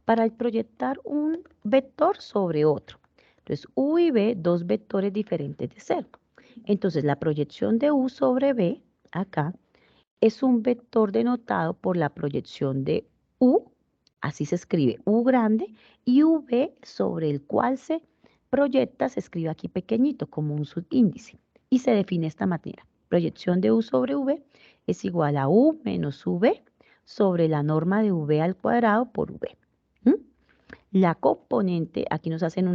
Para proyectar un vector sobre otro. Entonces, U y B, dos vectores diferentes de 0. Entonces, la proyección de U sobre B, acá, es un vector denotado por la proyección de U, así se escribe U grande, y V sobre el cual se proyecta, se escribe aquí pequeñito como un subíndice, y se define de esta manera. Proyección de U sobre V es igual a U menos V sobre la norma de V al cuadrado por V. ¿Mm? La componente, aquí nos hacen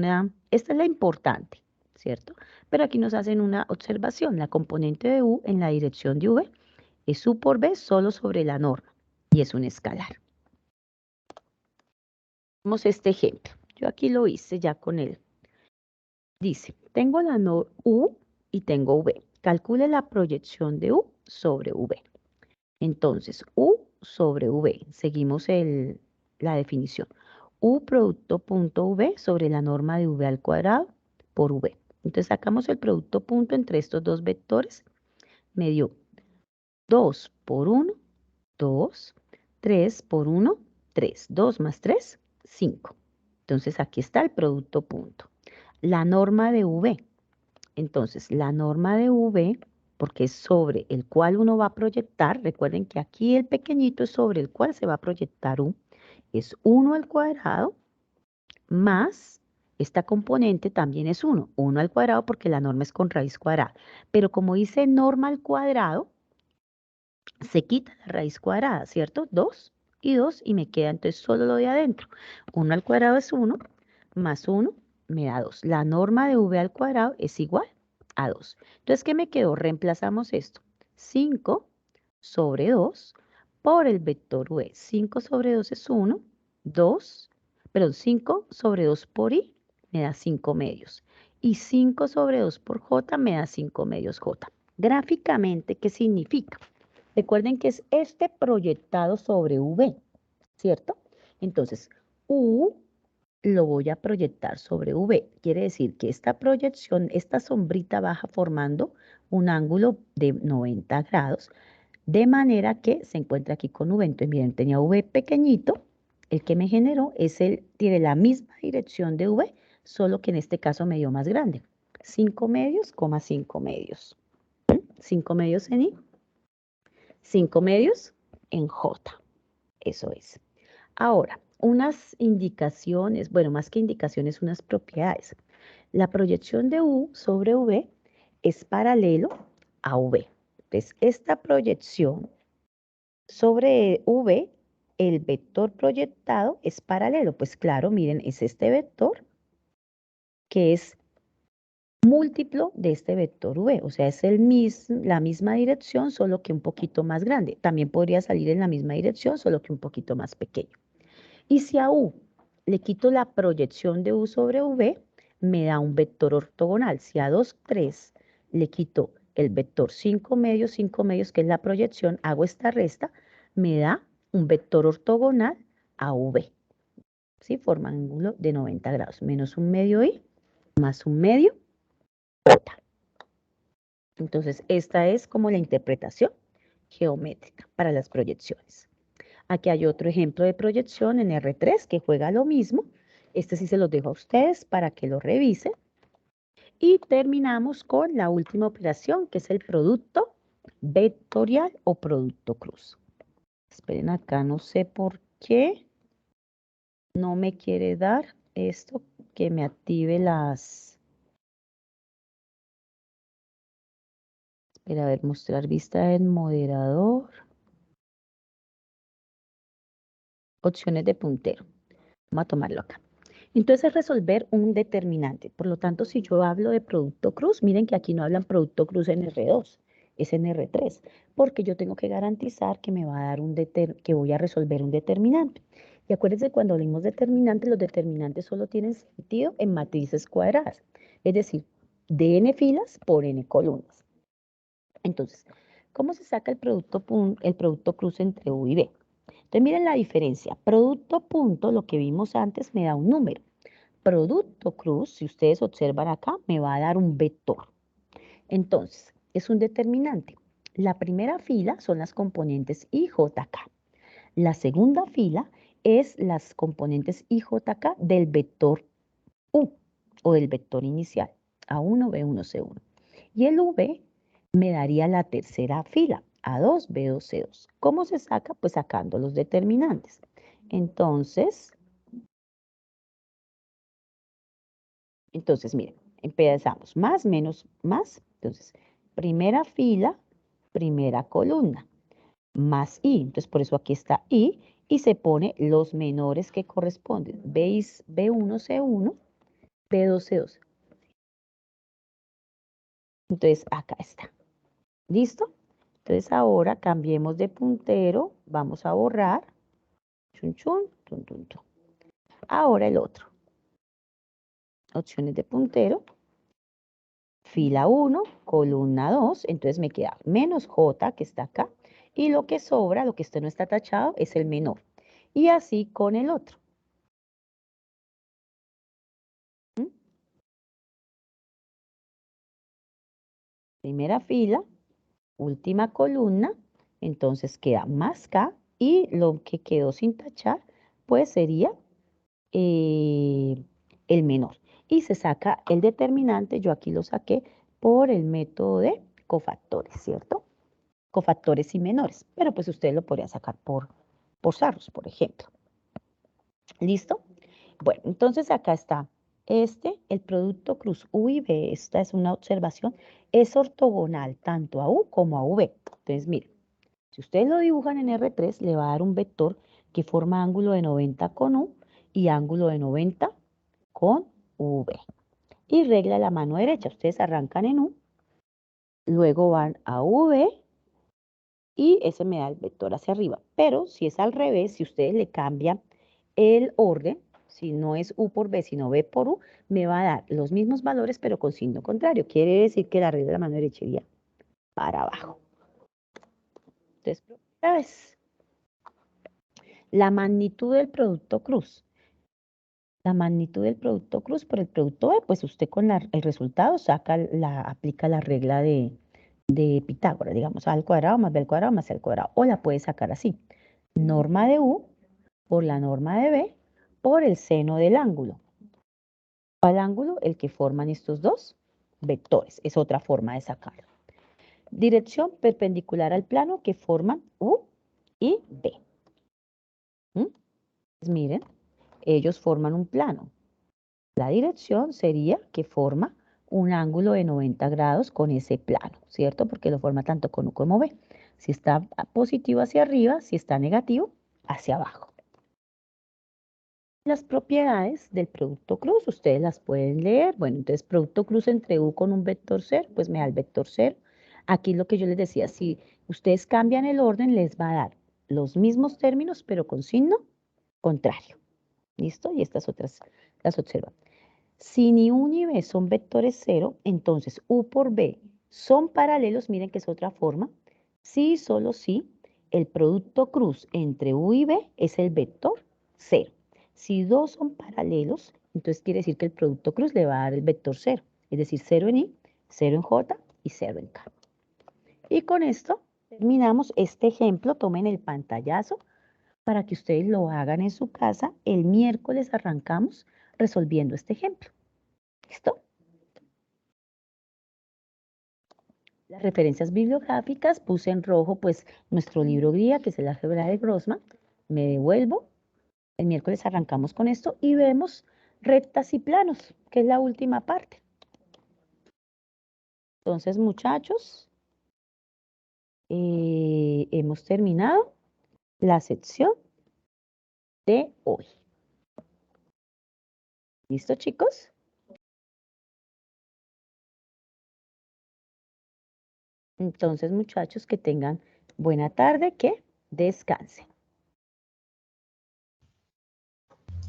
esta es la importante, ¿cierto? Pero aquí nos hacen una observación, la componente de U en la dirección de V es U por B solo sobre la norma y es un escalar. Vemos este ejemplo. Yo aquí lo hice ya con él. Dice, tengo la U y tengo V. Calcule la proyección de U sobre V. Entonces, U sobre V. Seguimos la definición. U producto punto V sobre la norma de V al cuadrado por V. Entonces, sacamos el producto punto entre estos dos vectores. Me dio 2 por 1, 2, 3 por 1, 3. 2 más 3, 5. Entonces, aquí está el producto punto. La norma de V. Entonces, la norma de V, porque es sobre el cual uno va a proyectar, recuerden que aquí el pequeñito es sobre el cual se va a proyectar U, es 1 al cuadrado más esta componente también es 1. 1 al cuadrado porque la norma es con raíz cuadrada. Pero como dice norma al cuadrado, se quita la raíz cuadrada, ¿cierto? 2 y 2 y me queda entonces solo lo de adentro. 1 al cuadrado es 1, más 1 me da 2. La norma de V al cuadrado es igual a 2. Entonces, ¿qué me quedó? Reemplazamos esto. 5 sobre 2 por el vector V. 5 sobre 2 es 1, 2, perdón, 5 sobre 2 por I me da 5 medios. Y 5 sobre 2 por J me da 5 medios J. Gráficamente, ¿qué significa? Recuerden que es este proyectado sobre V, ¿cierto? Entonces, U lo voy a proyectar sobre V. Quiere decir que esta proyección, esta sombrita baja formando un ángulo de 90 grados, de manera que se encuentra aquí con V. Entonces, miren, tenía V pequeñito, el que me generó tiene la misma dirección de V, solo que en este caso me dio más grande. 5 medios, 5 medios. 5 medios en I. 5 medios en J. Eso es. Ahora, unas indicaciones, bueno, más que indicaciones, unas propiedades. La proyección de U sobre V es paralelo a V. Entonces, esta proyección sobre V, el vector proyectado es paralelo. Pues claro, miren, es este vector que es múltiplo de este vector V, o sea, es la misma dirección, solo que un poquito más grande. También podría salir en la misma dirección, solo que un poquito más pequeño. Y si a U le quito la proyección de U sobre V, me da un vector ortogonal. Si a 2, 3 le quito el vector 5 medios, que es la proyección, hago esta resta, me da un vector ortogonal a V. ¿Sí? Forma un ángulo de 90 grados, menos un medio I, más un medio J. Entonces, esta es como la interpretación geométrica para las proyecciones. Aquí hay otro ejemplo de proyección en R3 que juega lo mismo. Este sí se los dejo a ustedes para que lo revisen. Y terminamos con la última operación, que es el producto ¿Vectorial o producto cruz? Esperen acá, no sé por qué no me quiere dar esto que me active las... Espera, a ver, mostrar vista en moderador. Opciones de puntero. Vamos a tomarlo acá. Entonces es resolver un determinante. Por lo tanto, si yo hablo de producto cruz, miren que aquí no hablan producto cruz en R2, es en R3, porque yo tengo que garantizar que me va a dar que voy a resolver un determinante. Y acuérdense, cuando hablamos de determinantes, los determinantes solo tienen sentido en matrices cuadradas, es decir, de n filas por n columnas. Entonces, ¿cómo se saca el producto cruz entre U y B? Entonces, miren la diferencia. Producto punto, lo que vimos antes, me da un número. Producto cruz, si ustedes observan acá, me va a dar un vector. Entonces, es un determinante. La primera fila son las componentes IJK. La segunda fila es las componentes IJK del vector U o del vector inicial, A1, B1, C1. Y el V me daría la tercera fila, A2, B2, C2. ¿Cómo se saca? Pues sacando los determinantes. Entonces, miren, empezamos más, menos, más. Entonces, primera fila, primera columna, más I. Entonces, por eso aquí está I y se pone los menores que corresponden. B1, C1, B2, C2. Entonces, acá está. ¿Listo? Entonces, ahora cambiemos de puntero. Vamos a borrar. Chun, chun, tun, tun, tun. Ahora el otro. Opciones de puntero. Fila 1, columna 2, entonces me queda menos J que está acá, y lo que sobra, lo que no está tachado, es el menor. Y así con el otro. ¿Mm? Primera fila, última columna, entonces queda más K, y lo que quedó sin tachar, pues sería el menor. Y se saca el determinante, yo aquí lo saqué por el método de cofactores, ¿cierto? Cofactores y menores, pero pues ustedes lo podrían sacar por Sarros, por ejemplo. ¿Listo? Bueno, entonces acá está el producto cruz U y B, esta es una observación, es ortogonal tanto a U como a V. Entonces, miren, si ustedes lo dibujan en R3, le va a dar un vector que forma ángulo de 90 con U y ángulo de 90 con V. Y regla la mano derecha, ustedes arrancan en U, luego van a V, y ese me da el vector hacia arriba. Pero si es al revés, si ustedes le cambian el orden, si no es U por B, sino B por U, me va a dar los mismos valores, pero con signo contrario. Quiere decir que la regla de la mano derecha iría para abajo. Entonces, propiedades. La magnitud del producto cruz. La magnitud del producto cruz por el producto B, pues usted con el resultado aplica la regla de Pitágoras, digamos, A al cuadrado más B al cuadrado más C al cuadrado. O la puede sacar así. Norma de U por la norma de B por el seno del ángulo. ¿Cuál ángulo? El que forman estos dos vectores. Es otra forma de sacarlo. Dirección perpendicular al plano que forman U y B. Pues miren, ellos forman un plano. La dirección sería que forma un ángulo de 90 grados con ese plano, ¿cierto? Porque lo forma tanto con U como B. Si está positivo hacia arriba, si está negativo, hacia abajo. Las propiedades del producto cruz, ustedes las pueden leer. Bueno, entonces producto cruz entre U con un vector 0, pues me da el vector 0. Aquí lo que yo les decía, si ustedes cambian el orden, les va a dar los mismos términos, pero con signo contrario. ¿Listo? Y estas otras las observan. Si ni U ni B son vectores 0, entonces U por B son paralelos, miren que es otra forma. Si y solo si el producto cruz entre U y B es el vector 0. Si dos son paralelos, entonces quiere decir que el producto cruz le va a dar el vector 0, es decir, 0 en I, 0 en J y 0 en K. Y con esto terminamos este ejemplo. Tomen el pantallazo para que ustedes lo hagan en su casa. El miércoles arrancamos resolviendo este ejemplo. ¿Listo? Las referencias bibliográficas puse en rojo, pues, nuestro libro guía, que es el álgebra de Grossman. Me devuelvo. El miércoles arrancamos con esto y vemos rectas y planos, que es la última parte. Entonces, muchachos, hemos terminado la sección de hoy. ¿Listo, chicos? Entonces, muchachos, que tengan buena tarde, que descansen.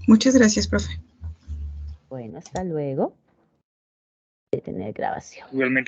Muchas gracias, profe. Bueno, hasta luego. Detener grabación. Igualmente.